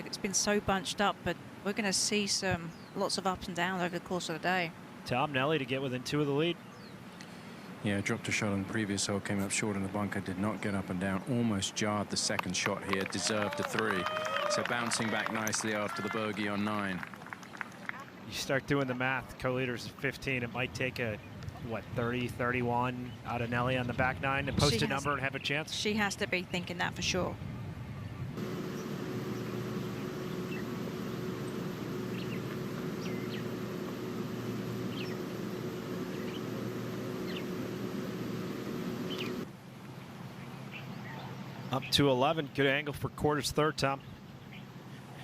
It's been so bunched up, but we're going to see lots of up and down over the course of the day. Tom, Nelly to get within 2 of the lead. Yeah, dropped a shot on the previous hole, came up short in the bunker, did not get up and down, almost jarred the second shot here, deserved a 3. So bouncing back nicely after the bogey on 9. You start doing the math, co-leaders 15, it might take a, what, 30, 31 out of Nelly on the back 9 to post a number and have a chance? She has to be thinking that for sure. Up to 11, good angle for Corda's third, Tom.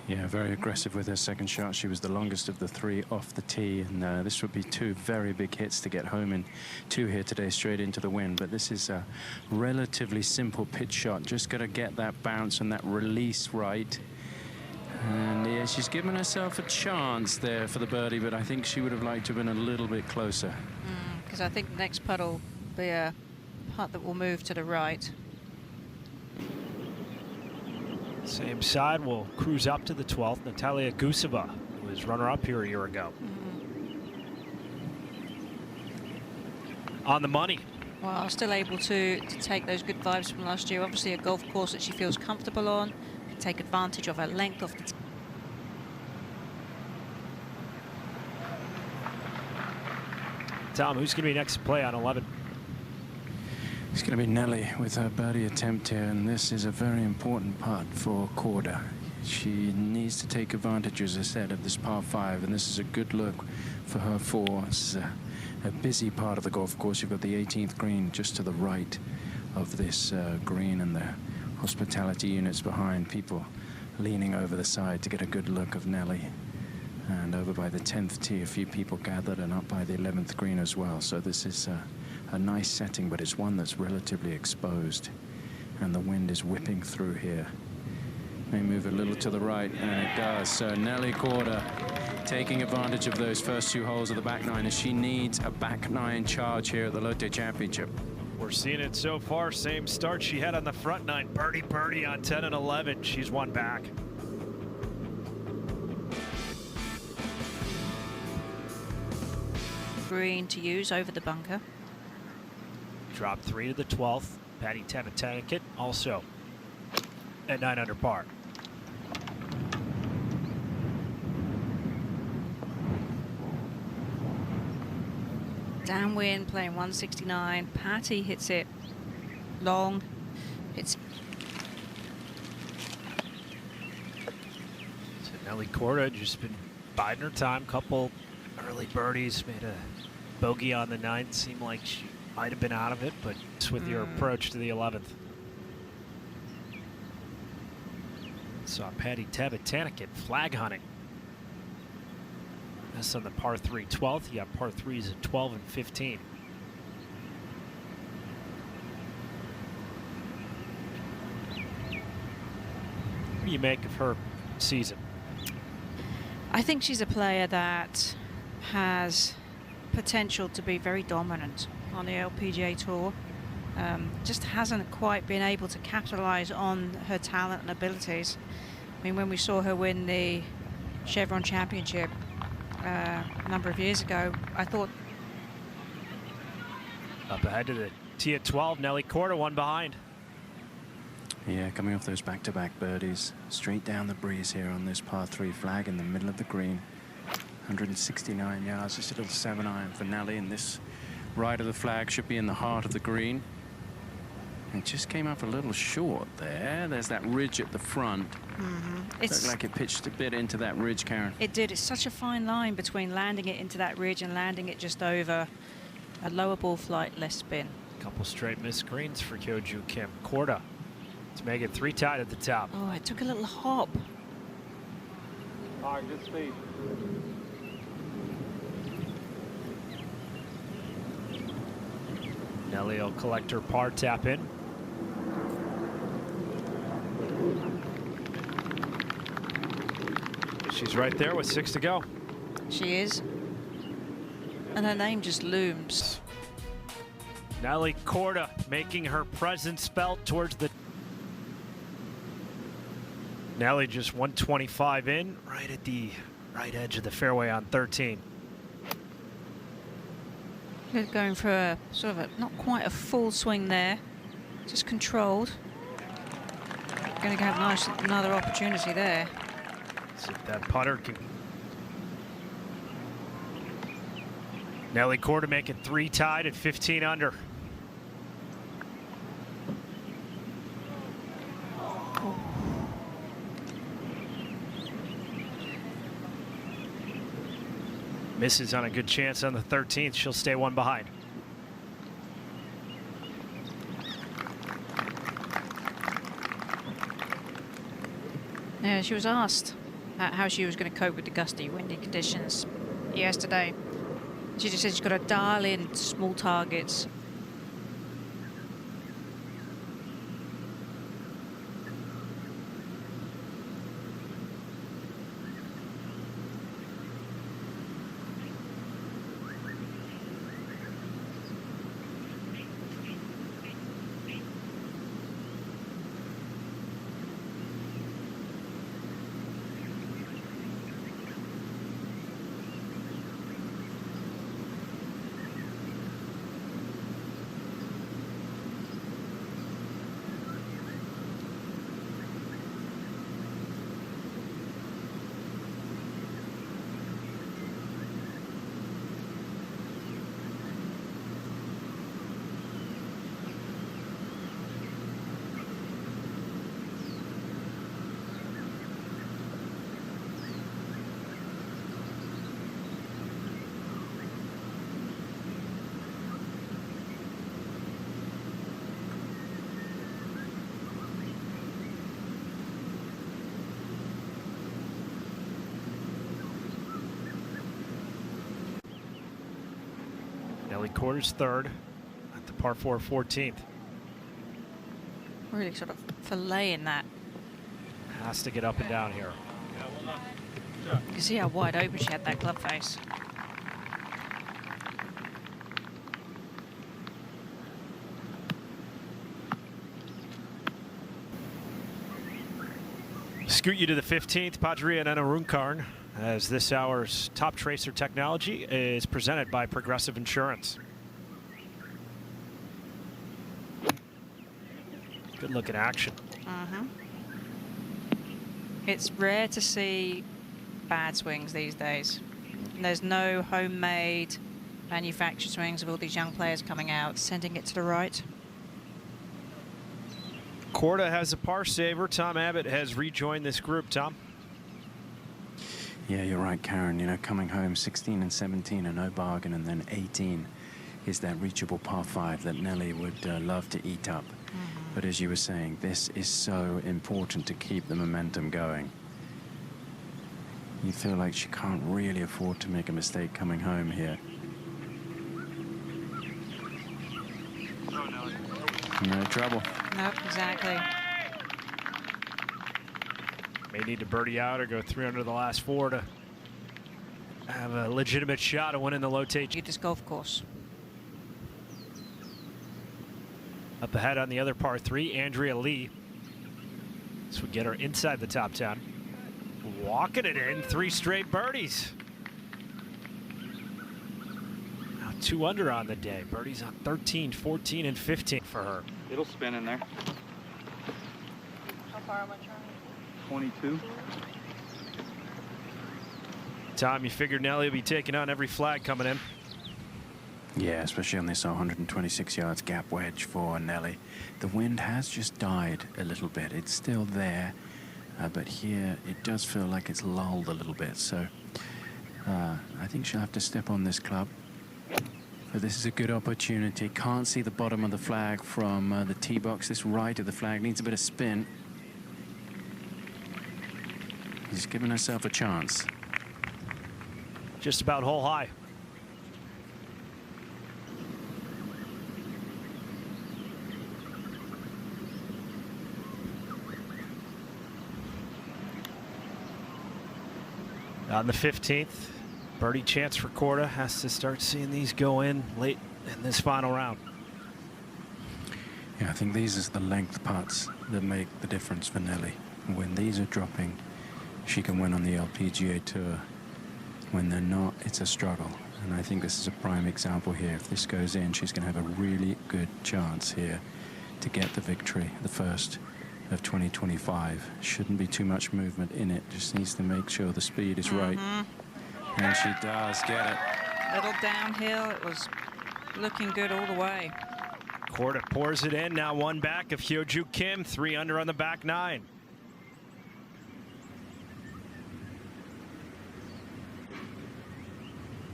Yeah, very aggressive with her second shot. She was the longest of the 3 off the tee, and this would be 2 very big hits to get home in 2 here today, straight into the wind. But this is a relatively simple pitch shot. Just got to get that bounce and that release right. And yeah, she's given herself a chance there for the birdie, but I think she would have liked to have been a little bit closer. Because I think the next putt will be a putt that will move to the right. Same side, we'll cruise up to the 12th. Natalia Guseva, who was runner-up here a year ago. On the money. Well, still able to take those good vibes from last year. Obviously a golf course that she feels comfortable on. Can take advantage of her length off the tee. Tom, who's going to be next to play on 11? It's going to be Nelly with her birdie attempt here, and this is a very important putt for Corda. She needs to take advantage, as I said, of this par 5, and this is a good look for her 4. This is a busy part of the golf course. You've got the 18th green just to the right of this green, and the hospitality units behind, people leaning over the side to get a good look of Nelly. And over by the 10th tee, a few people gathered, and up by the 11th green as well. So this is a nice setting, but it's one that's relatively exposed, and the wind is whipping through here. May move a little to the right, and it does. So Nelly Korda taking advantage of those first 2 holes of the back 9, as she needs a back 9 charge here at the Lotte Championship. We're seeing it so far. Same start she had on the front 9. Birdie on 10 and 11. She's one back. Green to use over the bunker. Drop 3 to the 12th. Patty Tevin also at 9 under par. Downwind playing 169. Patty hits it long. It's So Nelly Korda just been biding her time. Couple early birdies, made a bogey on the 9th. Seemed like she might have been out of it, but it's with your approach to the 11th. Saw Patty Tevin flag hunting. That's on the par 3 12th. You got par 3s at 12 and 15. What do you make of her season? I think she's a player that has potential to be very dominant on the LPGA Tour. Just hasn't quite been able to capitalize on her talent and abilities. I mean, when we saw her win the Chevron Championship a number of years ago, I thought... Up ahead to the tee at 12, Nelly Korda, one behind. Yeah, coming off those back-to-back birdies, straight down the breeze here on this par 3 flag in the middle of the green. 169 yards, just a little 7-iron for Nelly, and this right of the flag should be in the heart of the green. It just came up a little short there. There's that ridge at the front. It looked like it pitched a bit into that ridge, Karen. It did. It's such a fine line between landing it into that ridge and landing it just over. A lower ball flight, less spin. Couple straight missed greens for Kyoju Kim. Corda to make it 3 tied at the top. Oh, it took a little hop. All right, good speed. Nelly will collect her par tap in. She's right there with 6 to go. She is. And her name just looms. Nelly Korda making her presence felt towards the Nelly just 125 in, right at the right edge of the fairway on 13. They're going for a sort of a, not quite a full swing there, just controlled. Going to have nice another opportunity there. See if that putter can. Nelly Korda making 3 tied at 15 under. Misses on a good chance on the 13th. She'll stay 1 behind. Yeah, she was asked how she was going to cope with the gusty, windy conditions yesterday. She just said she's got to dial in small targets. Nelly Korda's 3rd at the par 4 14th. Really sort of filleting that. Has to get up and down here. You can see how wide open she had that club face. Scoot you to the 15th, Padria and Runkarn, as this hour's top tracer technology is presented by Progressive Insurance. Good looking action. It's rare to see bad swings these days. There's no homemade manufactured swings of all these young players coming out, sending it to the right. Corda has a par saver. Tom Abbott has rejoined this group. Tom? Yeah, you're right, Karen. You know, coming home 16 and 17 and no bargain, and then 18 is that reachable par 5 that Nelly would love to eat up. But as you were saying, this is so important to keep the momentum going. You feel like she can't really afford to make a mistake coming home here. No trouble. Nope, exactly. May need to birdie out or go 3 under the last 4 to have a legitimate shot of winning the LOTTE. Get this golf course. Up ahead on the other par 3, Andrea Lee. This would get her inside the top 10. Walking it in, 3 straight birdies. Now 2 under on the day. Birdies on 13, 14, and 15 for her. It'll spin in there. How far am I trying? 22. Tom, you figured Nelly would be taking on every flag coming in. Yeah, especially on this 126 yards gap wedge for Nelly. The wind has just died a little bit. It's still there, but here it does feel like it's lulled a little bit. So I think she'll have to step on this club. But this is a good opportunity. Can't see the bottom of the flag from the tee box. This right of the flag needs a bit of spin. He's giving herself a chance. Just about hole high. On the 15th, birdie chance for Corda. Has to start seeing these go in late in this final round. Yeah, I think these are the length putts that make the difference for Nelly. When these are dropping, she can win on the LPGA Tour. When they're not, it's a struggle. And I think this is a prime example here. If this goes in, she's going to have a really good chance here to get the victory, the first of 2025. Shouldn't be too much movement in it. Just needs to make sure the speed is right. And she does get it. Little downhill. It was looking good all the way. Corda pours it in. Now one back of Hyo-Joo Kim. 3 under on the back 9.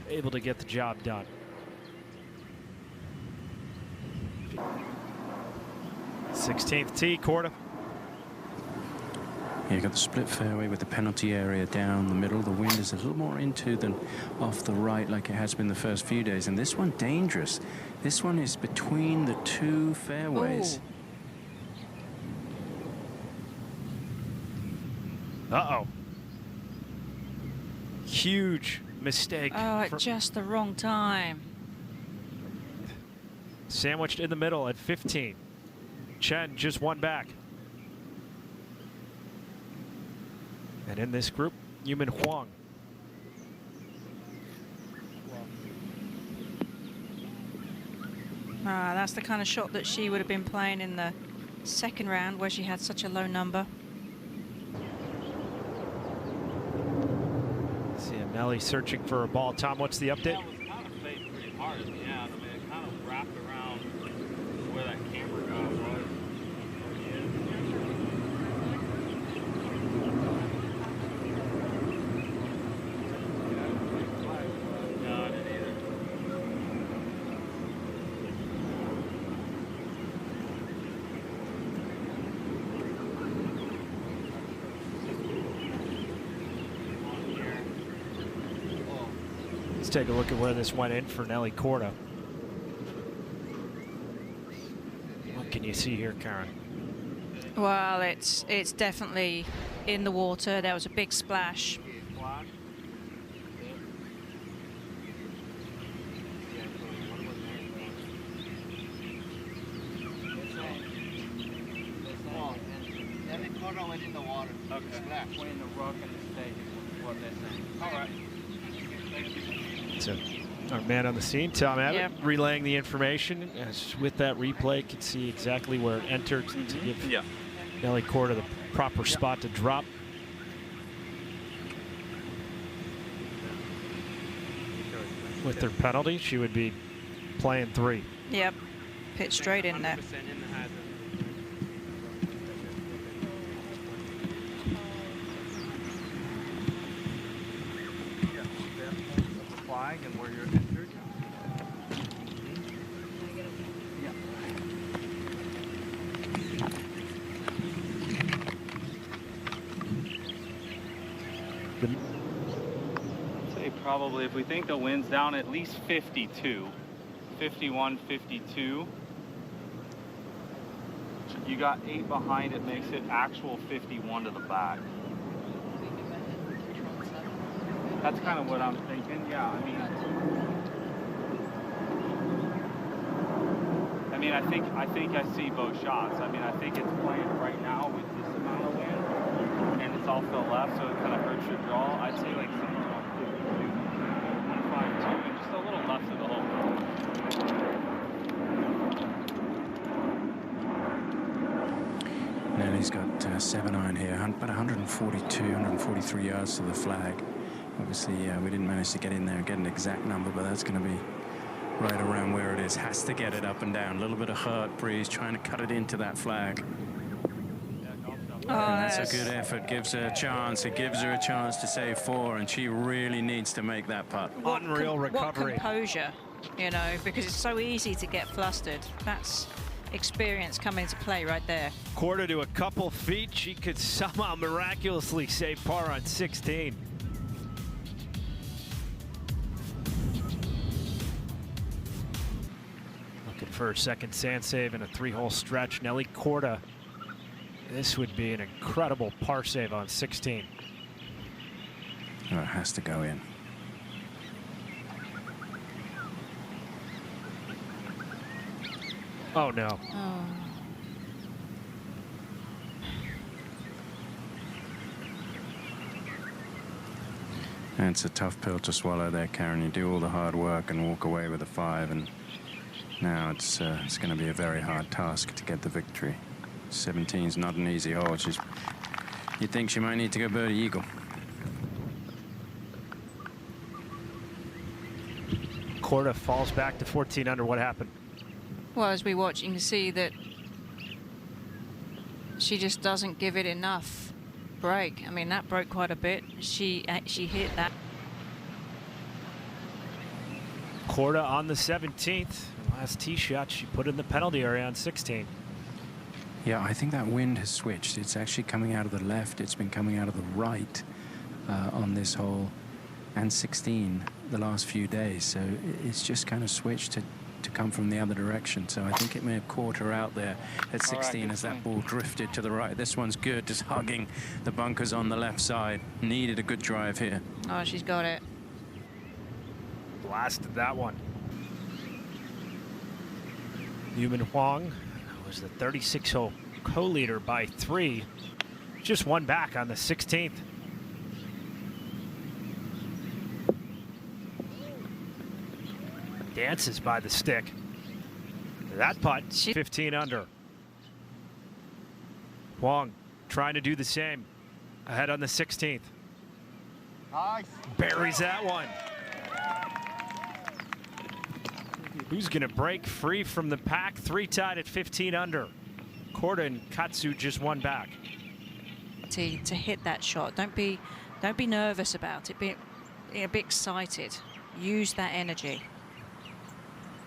Able to get the job done. Sixteenth tee, Corda. You got the split fairway with the penalty area down the middle. The wind is a little more into than off the right like it has been the first few days. And this one dangerous. This one is between the 2 fairways. Ooh. Uh-oh. Huge mistake. Oh, at just the wrong time. Sandwiched in the middle at 15. Chen just one back. And in this group, Youmin Hwang. That's the kind of shot that she would have been playing in the second round where she had such a low number. See Nelly searching for a ball. Tom, what's the update? That was kind of fake pretty hard in the end. I mean, it kind of wrapped around where that camera guy was. No, I didn't either. Let's take a look at where this went in for Nelly Korda. What can you see here, Karen? Well, it's definitely in the water. There was a big splash. Nelly Korda went in the water. Okay. Splash. Went in the rock and the stage is what they're saying. All right. So our man on the scene, Tom Abbott, Yep. relaying the information. As with that replay, can see exactly where it entered to give Nelly Korda the proper spot to drop. With their penalty, she would be playing 3. Yep. Hit straight in there. 100% in the hazard. Flag and where you're entered. I'd say probably if we think the wind's down at least 52, 51, 52. You got 8 behind it, makes it actual 51 to the back. That's kind of what I'm thinking. Yeah, I mean, I think I see both shots. I mean, I think it's playing right now with this amount of wind, and it's all to the left, so it kind of hurts your draw. I'd say like somewhere around 52, 152, and just a little left of the hole. Nelly's got 7 iron here, about 142, 143 yards to the flag. Obviously, we didn't manage to get in there and get an exact number, but that's going to be right around where it is. Has to get it up and down. A little bit of hurt breeze, trying to cut it into that flag. Oh, And that's a good effort. Gives her a chance. It gives her a chance to save 4, and she really needs to make that putt. Unreal recovery. What composure, you know, because it's so easy to get flustered. That's experience coming into play right there. Corda to a couple feet. She could somehow miraculously save par on 16. Looking for a second sand save in a 3-hole stretch. Nelly Korda. This would be an incredible par save on 16. Oh, it has to go in. Oh, no. Oh. And it's a tough pill to swallow there, Karen. You do all the hard work and walk away with a 5, and now it's going to be a very hard task to get the victory. 17's not an easy hole. You'd think she might need to go birdie eagle. Corda falls back to 14 under. What happened? Well, as we watch, you can see that she just doesn't give it enough break. I mean, that broke quite a bit. She actually hit that. Corda on the 17th. Last tee shot she put in the penalty area on 16. Yeah, I think that wind has switched. It's actually coming out of the left. It's been coming out of the right on this hole and 16 the last few days. So it's just kind of switched to come from the other direction. So I think it may have caught her out there at 16 as that ball drifted to the right. This one's good, just hugging the bunkers on the left side. Needed a good drive here. Oh, she's got it. Blasted that one. Youmin Hwang was the 36-hole co-leader by 3. Just one back on the 16th. Dances by the stick. That putt, 15 under. Huang trying to do the same. Ahead on the 16th. Nice. Buries that one. Who's going to break free from the pack? 3 tied at 15 under. Corda and Katsu just one back. To hit that shot, don't be nervous about it. Be a bit excited. Use that energy.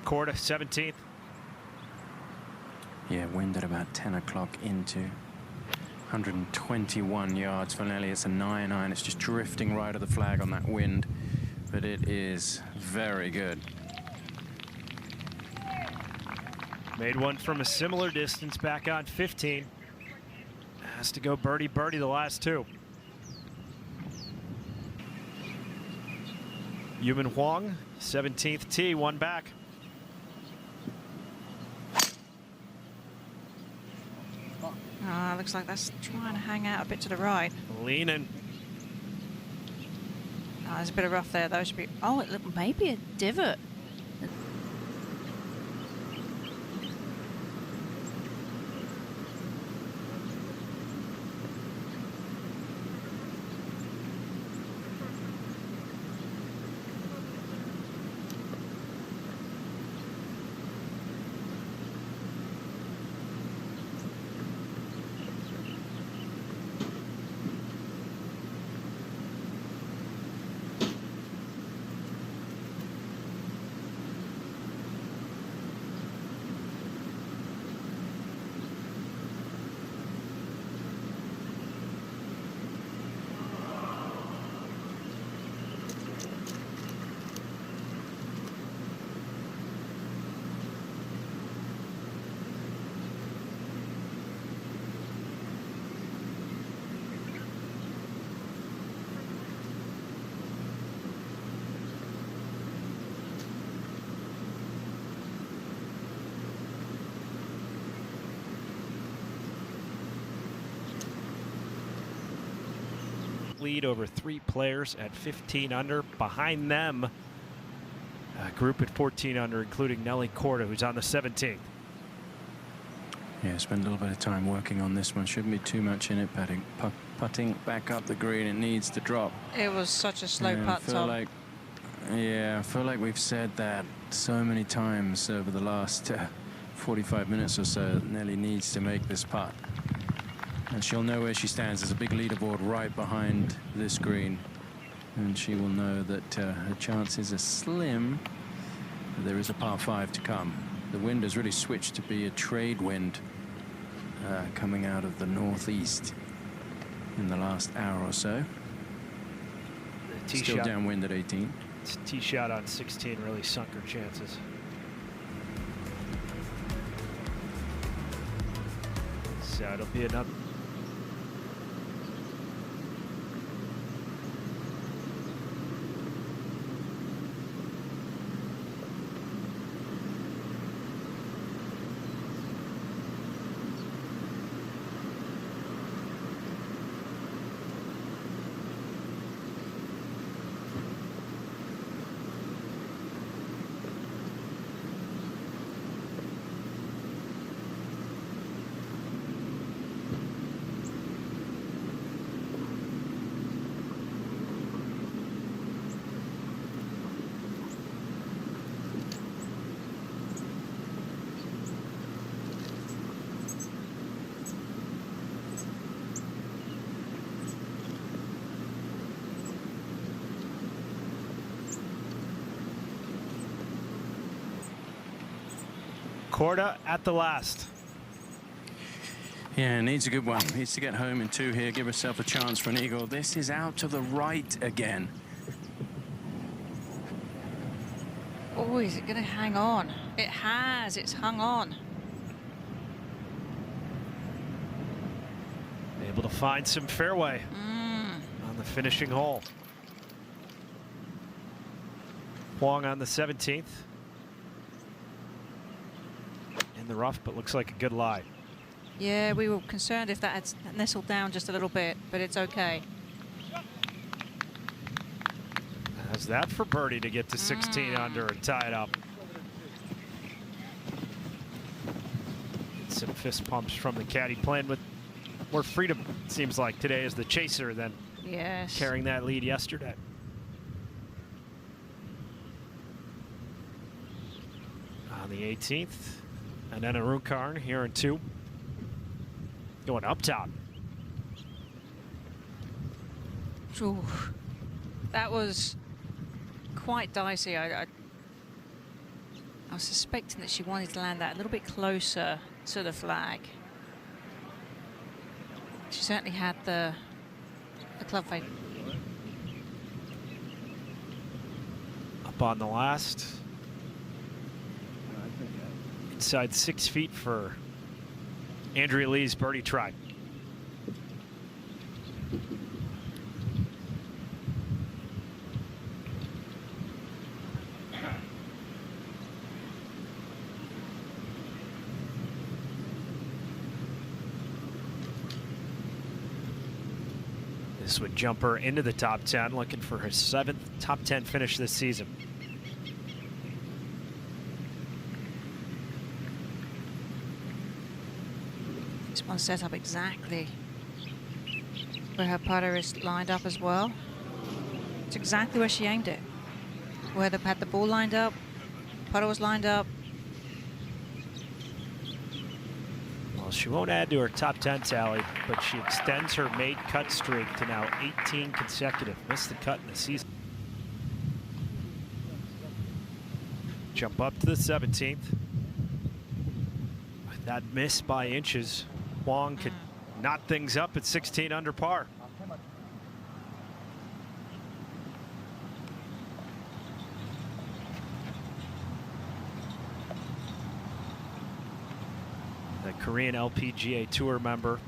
Corda 17th. Yeah, wind at about 10 o'clock into 121 yards for Nelly. It's a 9-iron. It's just drifting right of the flag on that wind, but it is very good. Made one from a similar distance back on 15. Has to go birdie the last 2. Youmin Hwang, 17th tee, one back. Looks like that's trying to hang out a bit to the right. Leaning. There's a bit of rough there, though. Should be. Oh, it looked maybe a divot. Lead over 3 players at 15 under. Behind them, a group at 14 under, including Nelly Korda, who's on the 17th. Yeah, spent a little bit of time working on this one. Shouldn't be too much in it. Putting back up the green, it needs to drop. It was such a slow putt, Tom. I feel like we've said that so many times over the last 45 minutes or so. Nelly needs to make this putt. And she'll know where she stands. There's a big leaderboard right behind this green. And she will know that her chances are slim. But there is a par 5 to come. The wind has really switched to be a trade wind coming out of the northeast in the last hour or so. Still downwind at 18. Tee shot on 16 really sunk her chances. So it'll be another. Corda at the last. Yeah, needs a good one. Needs to get home in 2 here, give herself a chance for an eagle. This is out to the right again. Oh, is it going to hang on? It has. It's hung on. Able to find some fairway on the finishing hole. Huang on the 17th. In the rough, but looks like a good lie. Yeah, we were concerned if that had nestled down just a little bit, but it's okay. How's that for birdie to get to 16 under and tie it up? Some fist pumps from the caddy, playing with more freedom, it seems like, today as the chaser than Yes. carrying that lead yesterday. On the 18th, and then a Rukarn here in 2. Going up top. Ooh, that was quite dicey. I was suspecting that she wanted to land that a little bit closer to the flag. She certainly had the club face. Up on the last. Inside 6 feet for Andrea Lee's birdie try. This would jump her into the top 10, looking for her 7th top 10 finish this season. This one set up exactly where her putter is lined up as well. It's exactly where she aimed it. Where they had the ball lined up, putter was lined up. Well, she won't add to her top 10 tally, but she extends her made cut streak to now 18 consecutive. Missed the cut in the season. Jump up to the 17th. With that miss by inches, Huang could knot things up at 16 under par. The Korean LPGA Tour member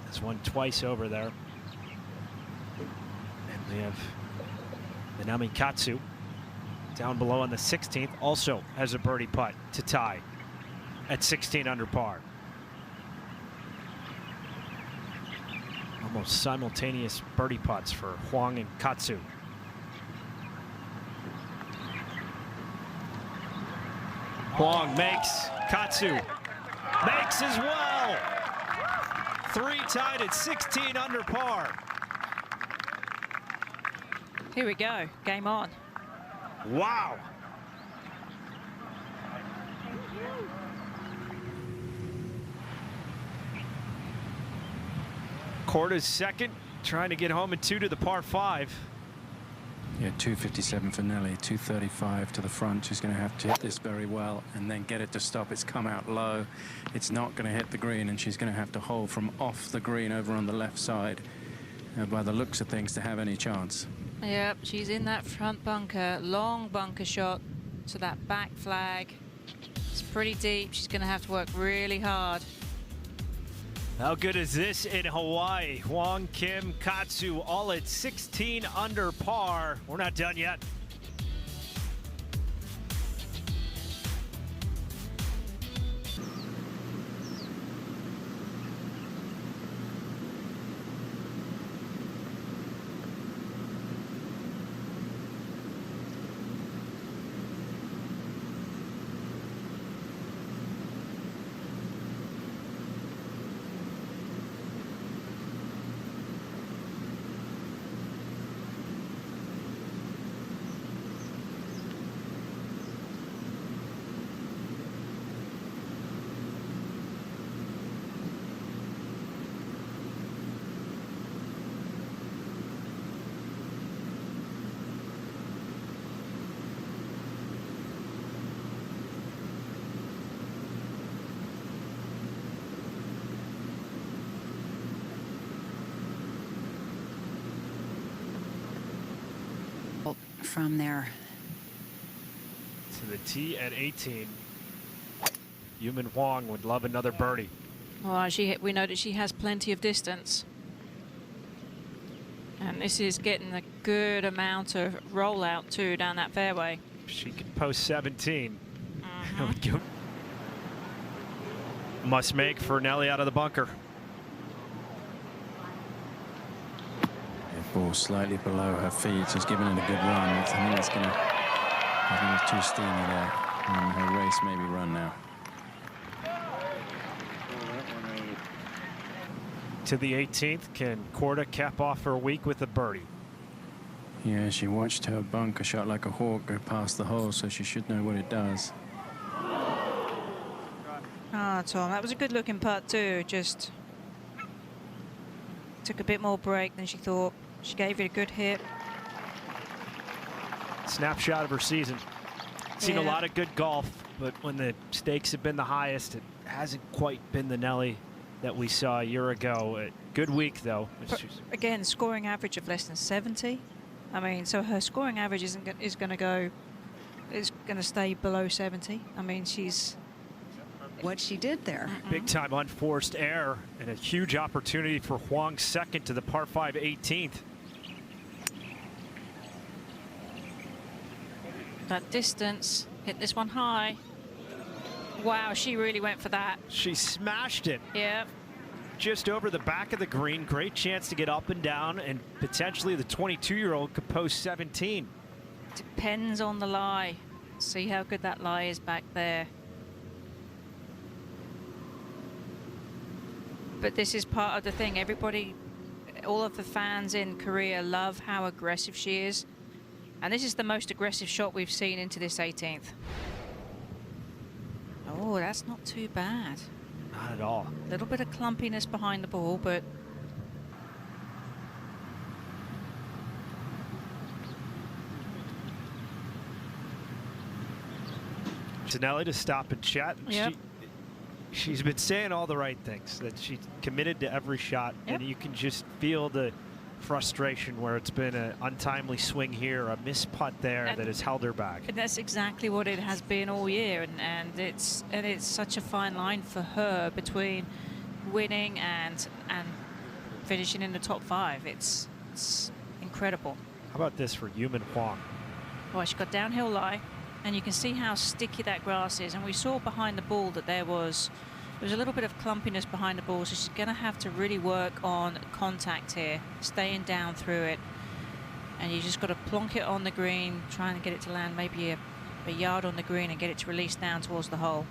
has won twice over there. And we have Minami Katsu down below on the 16th, also has a birdie putt to tie at 16 under par. Almost simultaneous birdie putts for Huang and Katsu. Huang makes, Katsu makes as well. 3 tied at 16 under par. Here we go, game on. Wow. Corda's second, trying to get home in 2 to the par 5. Yeah, 257 for Nelly, 235 to the front. She's going to have to hit this very well and then get it to stop. It's come out low. It's not going to hit the green, and she's going to have to hole from off the green over on the left side by the looks of things to have any chance. Yep, she's in that front bunker, long bunker shot to that back flag. It's pretty deep. She's going to have to work really hard. How good is this in Hawaii? Huang, Kim, Katsu, all at 16 under par. We're not done yet. from there. To the tee at 18. Youmin Hwang would love another birdie. Well, we know that she has plenty of distance. And this is getting a good amount of rollout too down that fairway. She could post 17. That would go. Must make for Nelly out of the bunker. The ball slightly below her feet. She's given it a good run. I think it's gonna. I think it's too steamy there, and her race may be run now. To the 18th, can Corda cap off her week with a birdie? Yeah, she watched her bunker shot like a hawk go past the hole, so she should know what it does. Ah, Tom, that was a good looking putt too. Just took a bit more break than she thought. She gave it a good hit. Snapshot of her season. Seen a lot of good golf, but when the stakes have been the highest, it hasn't quite been the Nelly that we saw a year ago. Good week though. Again, scoring average of less than 70. I mean, so her scoring average is going to stay below 70. I mean, she's What she did there. Big time unforced error and a huge opportunity for Huang second to the par 5 18th. that distance. Hit this one high. Wow, she really went for that. She smashed it. Yeah. Just over the back of the green. Great chance to get up and down, and potentially the 22-year-old could post 17. Depends on the lie. See how good that lie is back there. But this is part of the thing. Everybody, all of the fans in Korea love how aggressive she is. And this is the most aggressive shot we've seen into this 18th. Oh, that's not too bad. Not at all. A little bit of clumpiness behind the ball, but To Nelly to stop and chat. Yep. She's been saying all the right things, that she's committed to every shot, Yep. and you can just feel the frustration where it's been an untimely swing here, a missed putt there that has held her back. and that's exactly what it has been all year, and it's such a fine line for her between winning and finishing in the top 5. It's incredible. How about this for Youmin Hwang? Well, she got downhill lie, and you can see how sticky that grass is. And we saw behind the ball that there was a little bit of clumpiness behind the ball, so she's going to have to really work on contact here, staying down through it. And you just got to plonk it on the green, trying to get it to land maybe a yard on the green and get it to release down towards the hole.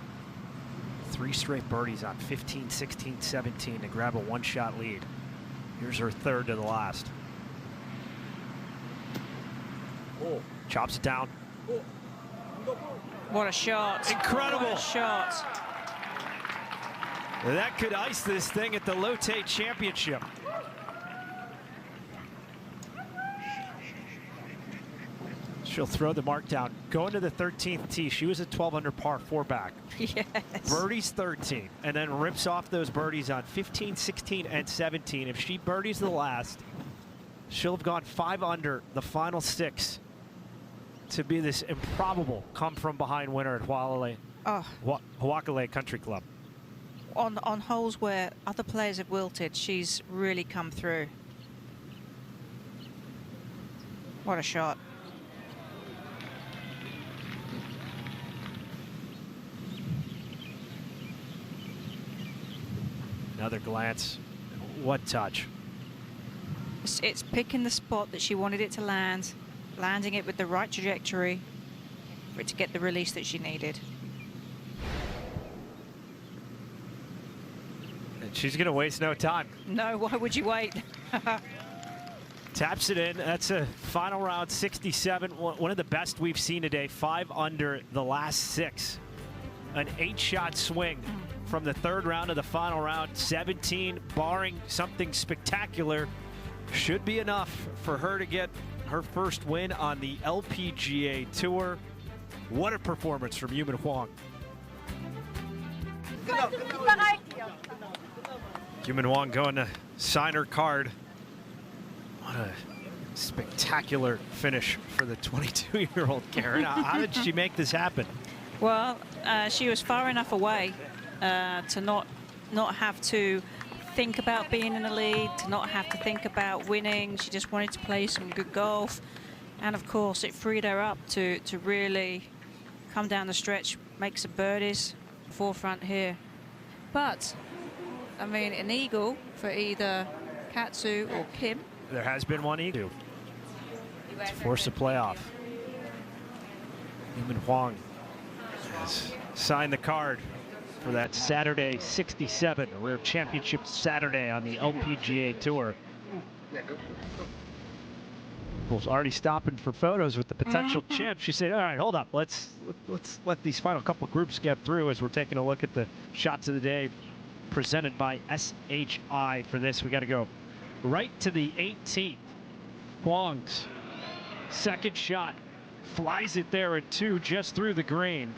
3 straight birdies on 15, 16, 17 to grab a one-shot lead. Here's her third to the last. Oh, chops it down. What a shot. Incredible. What a shot. That could ice this thing at the LOTTE Championship. She'll throw the mark down. Going to the 13th tee. She was a 12 under par 4 back. Yes. Birdies 13, and then rips off those birdies on 15, 16, and 17. If she birdies the last, she'll have gone 5 under the final 6 to be this improbable come-from-behind winner at Huakale Country Club. On holes where other players have wilted, she's really come through. What a shot. Another glance. What touch. It's picking the spot that she wanted it to land, landing it with the right trajectory for it to get the release that she needed. And she's going to waste no time. No, why would you wait? Taps it in. That's a final round 67. One of the best we've seen today. 5 under the last 6. An 8-shot swing from the 3rd round to the final round. 17, barring something spectacular, should be enough for her to get her first win on the LPGA Tour. What a performance from Youmin Hwang. Youmin Hwang going to sign her card. What a Spectacular finish for the 22-year-old Karen. How did she make this happen? Well, she was far enough away to not have to think about being in the lead, to not have to think about winning. She just wanted to play some good golf. And of course, it freed her up to really come down the stretch, make some birdies, forefront here. But, I mean, an eagle for either Katsu or Kim. There has been one eagle to force a playoff. Youmin Hwang has signed the card for that Saturday 67, a rare championship Saturday on the LPGA Tour. Was already stopping for photos with the potential champ. She said, all right, hold up. Let's let these final couple groups get through as we're taking a look at the shots of the day presented by SHI. For this, we got to go right to the 18th. Hwang's second shot flies it there at 2, just through the green.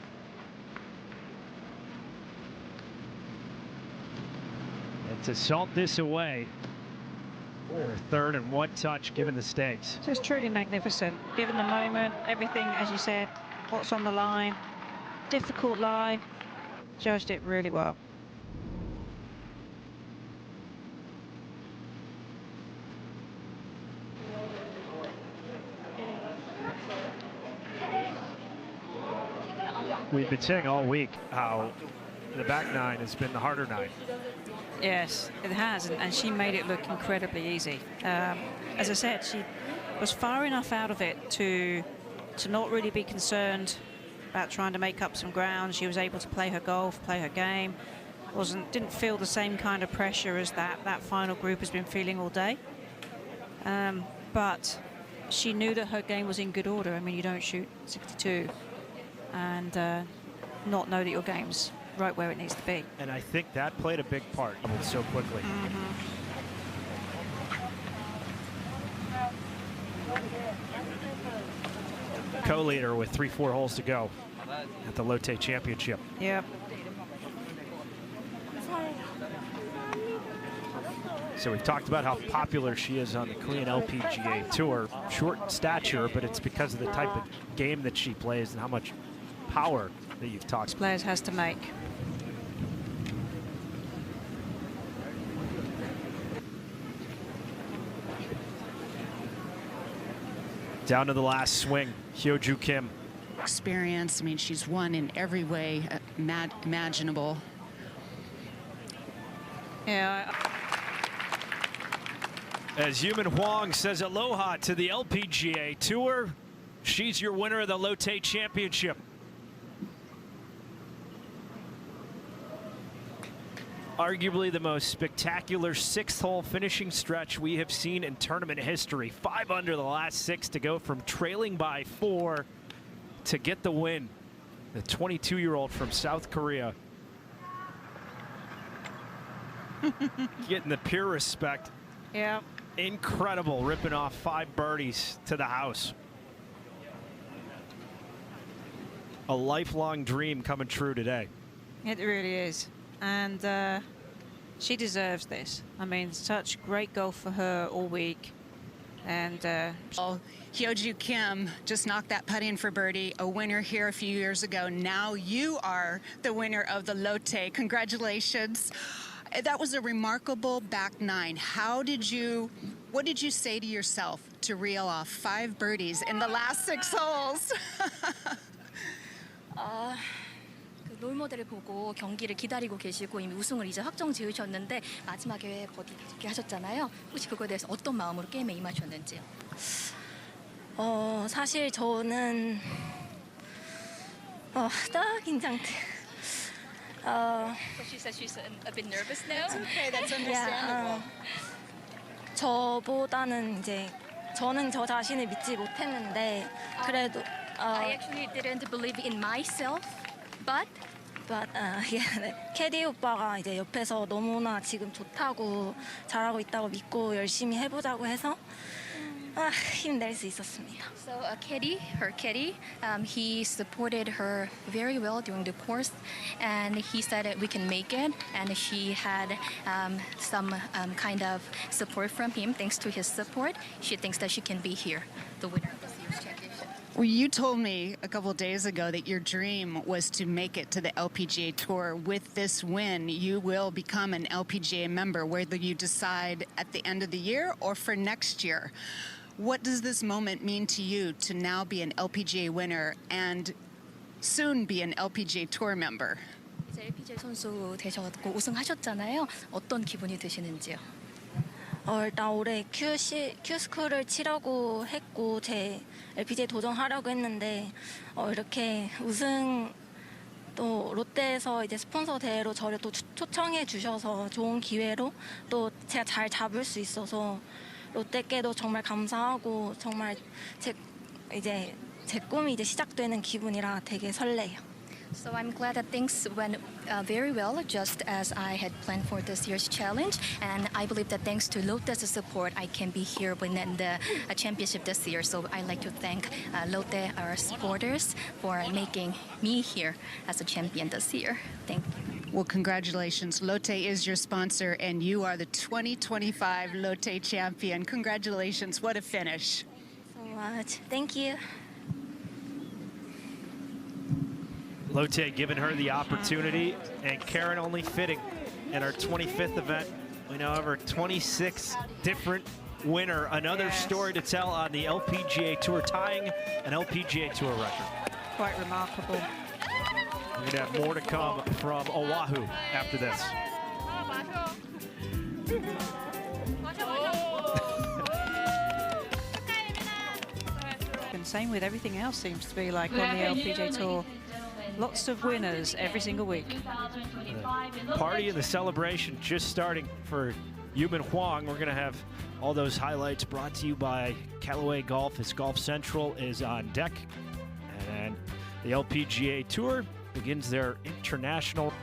And to salt this away, her third and one touch given the stakes. Just truly magnificent. Given the moment, everything, as you said, what's on the line, difficult lie, judged it really well. We've been saying all week how the back nine has been the harder nine. Yes, it has, and she made it look incredibly easy. As I said, she was far enough out of it to not really be concerned about trying to make up some ground. She was able to play her golf, play her game. Didn't feel the same kind of pressure as that final group has been feeling all day. But she knew that her game was in good order. I mean, you don't shoot 62 and not know that your game's right where it needs to be. And I think that played a big part so quickly. Co-leader with 3-4 holes to go at the Lotte Championship. Yep. So we've talked about how popular she is on the Korean LPGA Tour. Short stature, but it's because of the type of game that she plays and how much power that you've talked. Players has to make. Down to the last swing, Hyo-Joo Kim. Experience. I mean, she's won in every way imaginable. Yeah. As Youmin Hwang says aloha to the LPGA Tour, she's your winner of the Lotte Championship. Arguably the most spectacular sixth-hole finishing stretch we have seen in tournament history. 5 under the last 6 to go from trailing by 4 to get the win. The 22-year-old from South Korea. Getting the pure respect. Yeah. Incredible, ripping off 5 birdies to the house. A lifelong dream coming true today. It really is. And she deserves this. I mean, such great golf for her all week. And Hyo-Joo Kim just knocked that putt in for birdie, a winner here a few years ago. Now you are the winner of the Lotte. Congratulations. That was a remarkable back nine. What did you say to yourself to reel off 5 birdies in the last 6 holes? 롤모델을 보고 경기를 기다리고 계시고 이미 우승을 이제 확정 지으셨는데 마지막에 버디 이렇게 하셨잖아요. 혹시 그거에 대해서 어떤 마음으로 게임에 임하셨는지요? 사실 저는 딱 긴장돼. She says she's a bit nervous now. Okay, that's understandable. 저보다는 이제 저는 저 자신을 믿지 못했는데 그래도 I actually didn't believe in myself, but 캐디 오빠가 이제 옆에서 너무나 지금 좋다고 잘하고 있다고 믿고 열심히 해보자고 해서 힘낼 수 있었습니다. So her caddy, he supported her very well during the course, and he said that we can make it. And she had some kind of support from him. Thanks to his support, she thinks that she can be here, the winner of this year's championship. Well, you told me a couple of days ago that your dream was to make it to the LPGA Tour. With this win, you will become an LPGA member, whether you decide at the end of the year or for next year. What does this moment mean to you to now be an LPGA winner and soon be an LPGA Tour member? 이제 LPGA 선수 되셔가지고 우승하셨잖아요. 어떤 기분이 드시는지요? 일단 올해 Q스쿨을 치려고 했고 제 LPGA 도전하려고 했는데 이렇게 우승 또 롯데에서 이제 스폰서 대회로 저를 또 초청해 주셔서 좋은 기회로 또 제가 잘 잡을 수 있어서 롯데께도 정말 감사하고 정말 제 꿈이 이제 시작되는 기분이라 되게 설레요. So I'm glad that things went very well, just as I had planned for this year's challenge. And I believe that thanks to Lotte's support, I can be here winning the championship this year. So I'd like to thank Lotte, our supporters, for making me here as a champion this year. Thank you. Well, congratulations. Lotte is your sponsor, and you are the 2025 Lotte champion. Congratulations. What a finish. So much. Thank you. Lotte giving her the opportunity, and Karen only fitting in our 25th event. We now have our 26th different winner. Another story to tell on the LPGA Tour, tying an LPGA Tour record. Quite remarkable. We're going to have more to come from Oahu after this. And same with everything else seems to be like on the LPGA Tour. Lots of winners every single week. The party and the celebration just starting for Youmin Hwang. We're going to have all those highlights brought to you by Callaway Golf as Golf Central is on deck. And the LPGA Tour begins their international